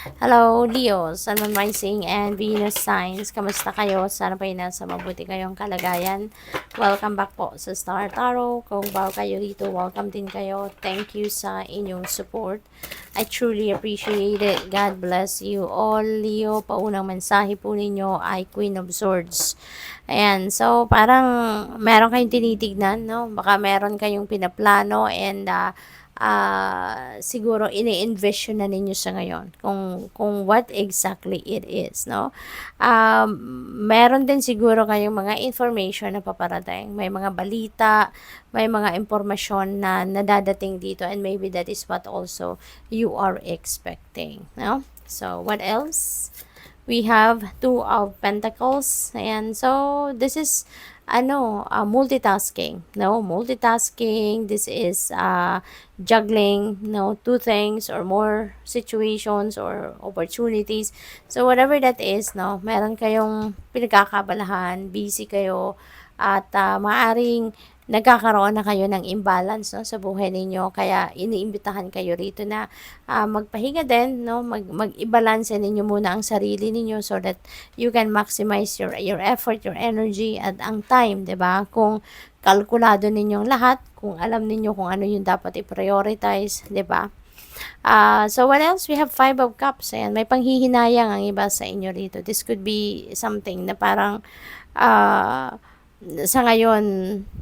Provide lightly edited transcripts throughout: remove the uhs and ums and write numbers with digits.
Hello, Leo, Sun, Moon, Rising, and Venus signs. Kamusta kayo? Sana po nasa mabuti kayong kalagayan. Welcome back po sa Star Tarot. Kung bago kayo dito, welcome din kayo. Thank you sa inyong support. I truly appreciate it. God bless you all. Leo, paunang mensahe po ninyo ay Queen of Swords. Ayan, so parang meron kayong tinitignan, no? Baka meron kayong pinaplano and siguro ini-envision na ninyo sa ngayon kung what exactly it is, no? Meron din siguro kayong mga information na paparating, may mga balita, may mga impormasyon na nadadating dito, and maybe that is what also you are expecting, no? So what else? We have Two of Pentacles, and so this is multitasking, no? Multitasking, this is juggling, no, two things or more situations or opportunities. So whatever that is, no, meron kayong pinagkakabalahan, busy kayo, at maaring nagkakaroon na kayo ng imbalance, no, sa buhay ninyo. Kaya iniimbitahan kayo rito na magpahinga din, no, mag-i-balance ninyo muna ang sarili ninyo so that you can maximize your effort, your energy, at ang time, 'di ba? Kung kalkulado ninyong lahat, kung alam ninyo kung ano yung dapat i-prioritize, 'di ba? So what else? We have Five of Cups. Ayan, may panghihinayang ang iba sa inyo rito. This could be something na parang sa ngayon,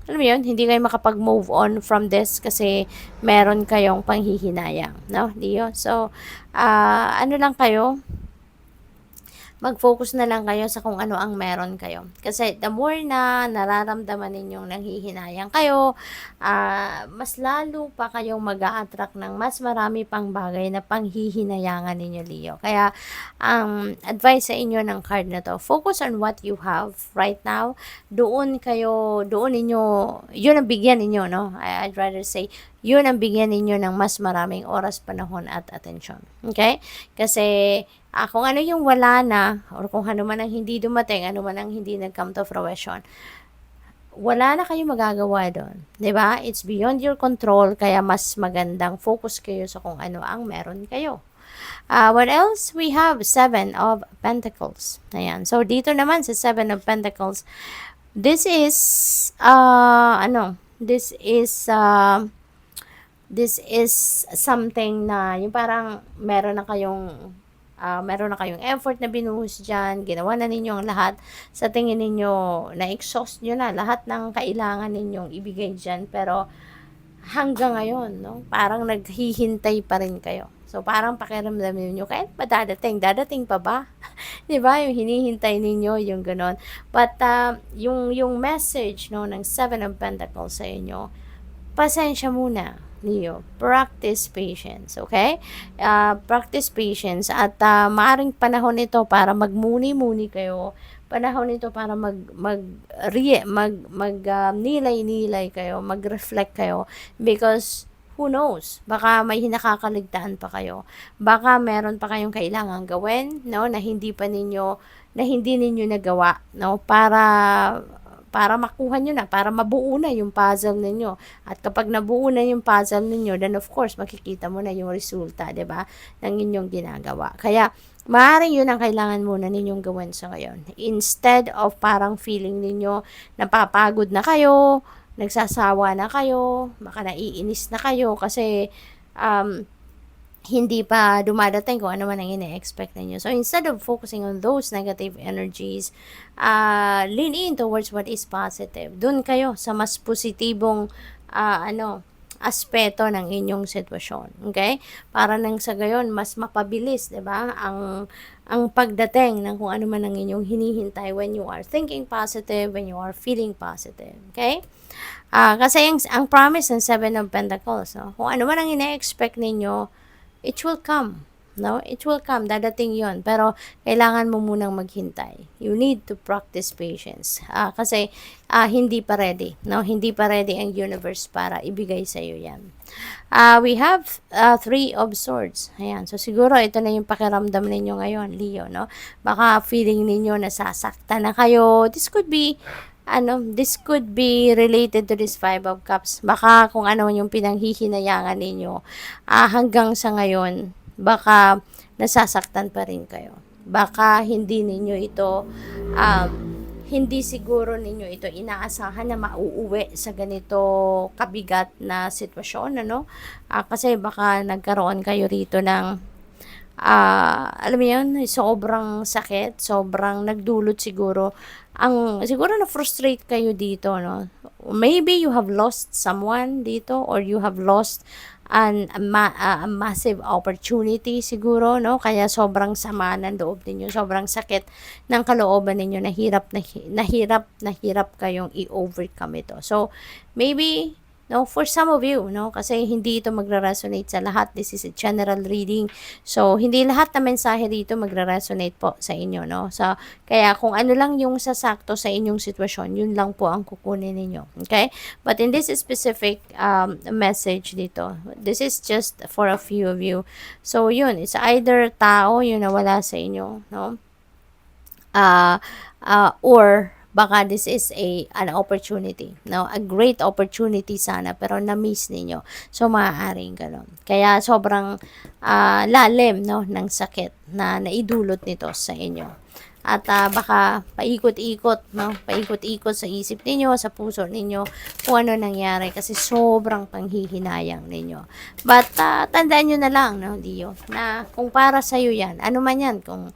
alam mo yun, hindi kayo makapag-move on from this kasi meron kayong panghihinayang, no, Leo? So, ano lang kayo, mag-focus na lang kayo sa kung ano ang meron kayo. Kasi the more na nararamdaman ninyong nanghihinayang kayo, mas lalo pa kayong mag-a-attract ng mas marami pang bagay na panghihinayangan ninyo, Leo. Kaya, advice sa inyo ng card na to, focus on what you have right now. Doon ninyo, yun ang bigyan ninyo, no? I'd rather say, yun ang bigyan ninyo ng mas maraming oras, panahon, at atensyon. Okay? Kasi, kung ano yung wala na, or kung ano man ang hindi dumating, ano man ang hindi nag-come to fruition, wala na kayong magagawa doon. 'Di ba? It's beyond your control, kaya mas magandang focus kayo sa kung ano ang meron kayo. What else? We have Seven of Pentacles. Ayan. So, dito naman sa Seven of Pentacles, this is, this is something na yung parang meron na kayong effort na binuhos dyan, ginawa na ninyo ang lahat, sa tingin ninyo, na-exhaust nyo na lahat ng kailangan ninyong ibigay dyan, pero hanggang ngayon, no, parang naghihintay pa rin kayo. So, parang pakiramdam ninyo, kahit ba dadating pa ba? Diba? Yung hinihintay ninyo, yung ganon. But, yung message, no, ng Seven of Pentacles sa inyo, pasensya muna, Leo. Practice patience, okay? Practice patience at maaring panahon ito para magmuni-muni kayo. Panahon ito para nilay-nilay kayo, mag-reflect kayo, because who knows, baka may hinakakaligtaan pa kayo. Baka meron pa kayong kailangan gawin, no, na hindi ninyo nagawa, no, para makuha nyo na, para mabuo na yung puzzle ninyo. At kapag nabuo na yung puzzle ninyo, then of course, makikita mo na yung resulta, 'di ba, ng inyong ginagawa. Kaya, maaaring yun ang kailangan muna ninyong gawin sa ngayon. Instead of parang feeling ninyo, napapagod na kayo, nagsasawa na kayo, baka naiinis na kayo, kasi, hindi pa dumadating kung ano man ang ine-expect ninyo. So, instead of focusing on those negative energies, lean in towards what is positive. Doon kayo sa mas positibong, aspeto ng inyong sitwasyon. Okay? Para nang sa gayon, mas mapabilis, 'di ba? Ang pagdating ng kung ano man ang inyong hinihintay when you are thinking positive, when you are feeling positive. Okay? Kasi ang promise ng Seven of Pentacles, no? Kung ano man ang ine-expect ninyo, it will come. No? It will come. Dadating yon. Pero, kailangan mo munang maghintay. You need to practice patience. Kasi, hindi pa ready. No? Hindi pa ready ang universe para ibigay sa iyo yan. We have Three of Swords. Ayan. So, siguro, ito na yung pakiramdam ninyo ngayon, Leo. No? Baka feeling ninyo nasasaktan na kayo. This could be related to this Five of Cups. Baka kung ano yung pinanghihinayangan ninyo, hanggang sa ngayon, baka nasasaktan pa rin kayo. Baka hindi ninyo ito, hindi siguro ninyo ito inaasahan na mauuwi sa ganito kabigat na sitwasyon, ano? Kasi baka nagkaroon kayo rito ng, alam mo yun, sobrang sakit, sobrang nagdulot siguro, siguro na-frustrate kayo dito, no? Maybe you have lost someone dito, or you have lost a massive opportunity siguro, no? Kaya sobrang sama ng loob ninyo, sobrang sakit ng kalooban ninyo, nahirap kayong i-overcome ito. So, maybe, no, for some of you, no, kasi hindi ito magre-resonate sa lahat. This is a general reading. So, hindi lahat na mensahe dito magre-resonate po sa inyo, no? So, kaya kung ano lang yung sasakto sa inyong sitwasyon, yun lang po ang kukunin ninyo. Okay? But in this specific message dito, this is just for a few of you. So, yun, it's either tao yung nawala sa inyo, no? Or baka this is an opportunity, no? A great opportunity sana, pero na-miss ninyo. So, maaaring ganun. Kaya sobrang lalim, no, ng sakit na naidulot nito sa inyo. At baka paikot-ikot, no? Paikot-ikot sa isip ninyo, sa puso ninyo, kung ano nangyari, kasi sobrang panghihinayang ninyo. But tandaan nyo na lang, no, Leo, na kung para sa'yo yan, ano man yan, kung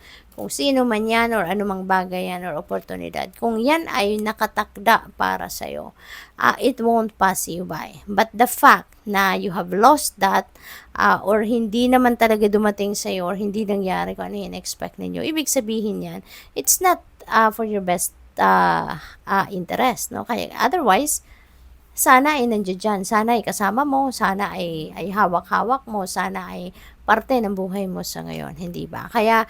sino man yan, or anumang bagay yan, or oportunidad, kung yan ay nakatakda para sa'yo, it won't pass you by. But the fact na you have lost that, or hindi naman talaga dumating sa'yo, or hindi nangyari kung ano yung expect ninyo, ibig sabihin yan, it's not for your best interest, no? Kaya otherwise, sana ay nandiyan dyan, sana ay kasama mo, sana ay hawak-hawak mo, sana ay parte ng buhay mo sa ngayon, hindi ba? Kaya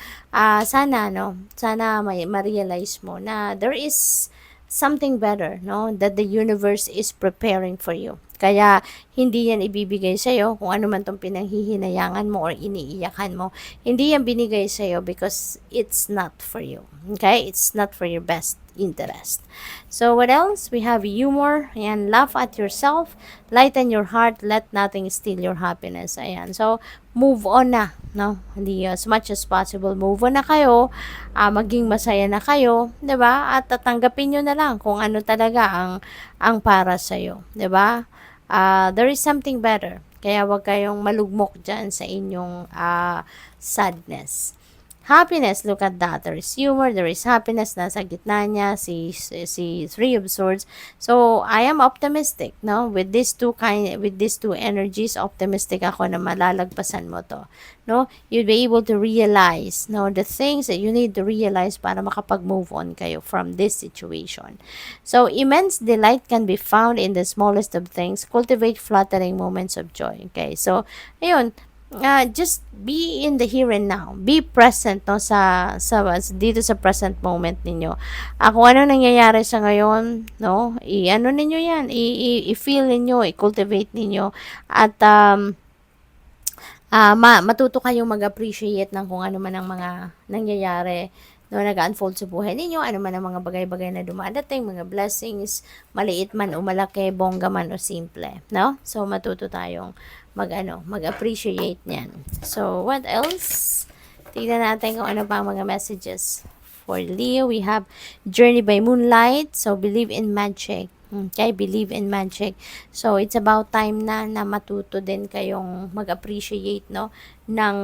sana, no, sana ma-realize mo na there is something better, no, that the universe is preparing for you. Kaya hindi yan ibibigay sa'yo kung ano man tong pinanghihinayangan mo or iniiyakan mo. Hindi yan binigay sa'yo because it's not for you. Okay? It's not for your best interest. So what else? We have humor and laugh at yourself, lighten your heart, let nothing steal your happiness. Ayan. So move on na, no? Hindi as much as possible move on na kayo, maging masaya na kayo, 'di ba? At tatanggapin niyo na lang kung ano talaga ang para sa iyo, 'di ba? There is something better. Kaya wag kayong malugmok diyan sa inyong sadness. Happiness, look at that. There is humor, there is happiness, nasa gitna niya, si Three of Swords. So, I am optimistic, no? With these two energies, optimistic ako na malalagpasan mo to, no? You'll be able to realize, no, the things that you need to realize para makapag-move on kayo from this situation. So, immense delight can be found in the smallest of things. Cultivate flattering moments of joy. Okay? So, ayun, just be in the here and now. Be present, no, dito sa present moment ninyo. Kung ano nangyayari sa ngayon, no, i-ano ninyo yan, i-feel ninyo, i-cultivate ninyo, at matuto kayong mag-appreciate ng kung ano man ang mga nangyayari, no, nag-unfold sa buhay ninyo, ano man ang mga bagay-bagay na dumadating, mga blessings, maliit man o malaki, bongga man o simple, no? So, matuto tayong mag-appreciate niyan. So, what else? Tignan natin kung ano pa ang mga messages. For Leo, we have Journey by Moonlight. So, believe in magic. Okay, believe in magic. So, it's about time na matuto din kayong mag-appreciate, no, ng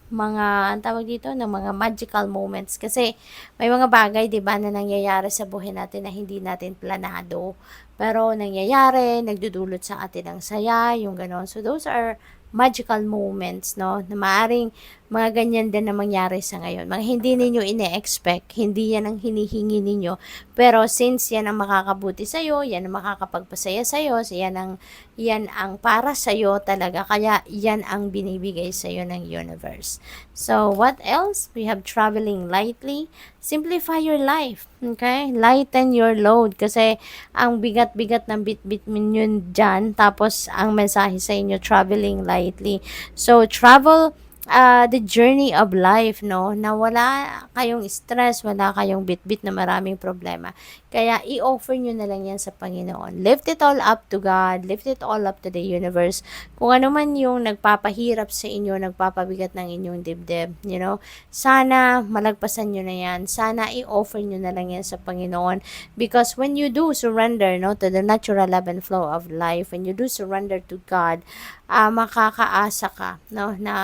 mga, tawag dito, ng mga magical moments. Kasi, may mga bagay, di ba, na nangyayari sa buhay natin na hindi natin planado. Pero, nangyayari, nagdudulot sa atin ng saya, yung gano'n. So, those are magical moments, no, na maaring mga ganyan din na mangyari sa ngayon. Mga hindi ninyo ine-expect, hindi yan ang hinihingi ninyo, pero since yan ang makakabuti sa'yo, yan ang makakapagpasaya sa'yo, so yan ang para sa'yo talaga, kaya yan ang binibigay sa'yo ng universe. So, what else? We have traveling lightly. Simplify your life, okay? Lighten your load, kasi ang bigat-bigat ng bit-bit minyo dyan, tapos ang mensahe sa inyo, traveling lightly. So, travel the journey of life, no? Na wala kayong stress, wala kayong bit-bit na maraming problema. Kaya i-offer nyo na lang yan sa Panginoon. Lift it all up to God. Lift it all up to the universe. Kung ano man yung nagpapahirap sa inyo, nagpapabigat ng inyong dibdib, you know, sana malagpasan nyo na yan. Sana i-offer nyo na lang yan sa Panginoon. Because when you do surrender, no, to the natural ebb and flow of life, when you do surrender to God, makakaasa ka, no, na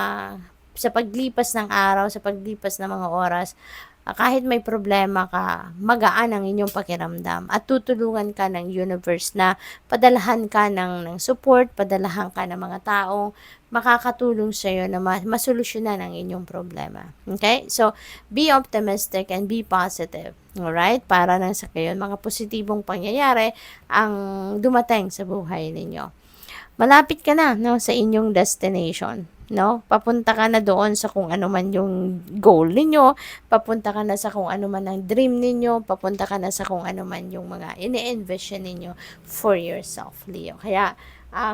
sa paglipas ng araw, sa paglipas ng mga oras, kahit may problema ka, magaan ang inyong pakiramdam at tutulungan ka ng universe na padalahan ka ng support, padalahan ka ng mga taong makakatulong sa iyo na masolusyonan ang inyong problema. Okay? So, be optimistic and be positive. Alright? Para nang sa kayo, mga positibong pangyayari ang dumating sa buhay ninyo. Malapit ka na, no, sa inyong destination, no? Papunta ka na doon sa kung ano man yung goal ninyo, papunta ka na sa kung ano man ang dream ninyo, papunta ka na sa kung ano man yung mga ini-envision ninyo for yourself, Leo. Kaya,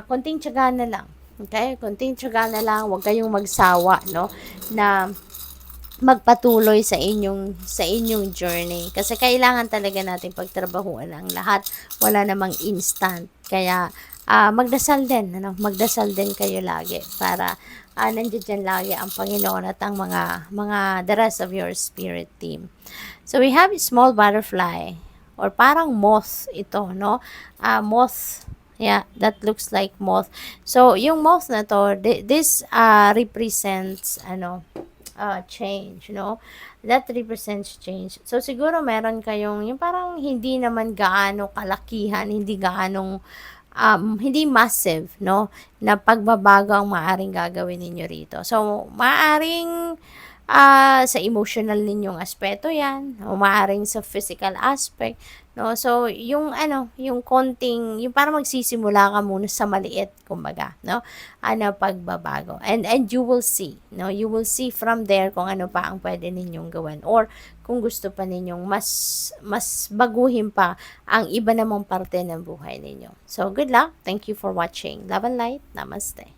konting tiyaga na lang. Okay? Konting tiyaga na lang, huwag kayong magsawa, no? Na magpatuloy sa inyong journey kasi kailangan talaga natin pagtrabahuan ang lahat, wala namang instant. Kaya magdasal din kayo lagi para nandiyan dyan lagi ang Panginoon at ang mga the rest of your spirit team. So we have a small butterfly or parang moth ito, no? Moth. Yeah, that looks like moth. So yung moth na to, this represents change, no? That represents change. So, siguro meron kayong, yung parang hindi naman gaano kalakihan, hindi massive, no? Na pagbabago ang maaring gagawin ninyo rito. So, maaring sa emotional ninyong aspeto yan, o maaring sa physical aspect, no? So, yung konting, yung parang magsisimula ka muna sa maliit, kumbaga, no? Pagbabago. And you will see, no? You will see from there kung ano pa ang pwede ninyong gawin or kung gusto pa ninyong mas baguhin pa ang iba namang parte ng buhay ninyo. So, good luck. Thank you for watching. Love and light. Namaste.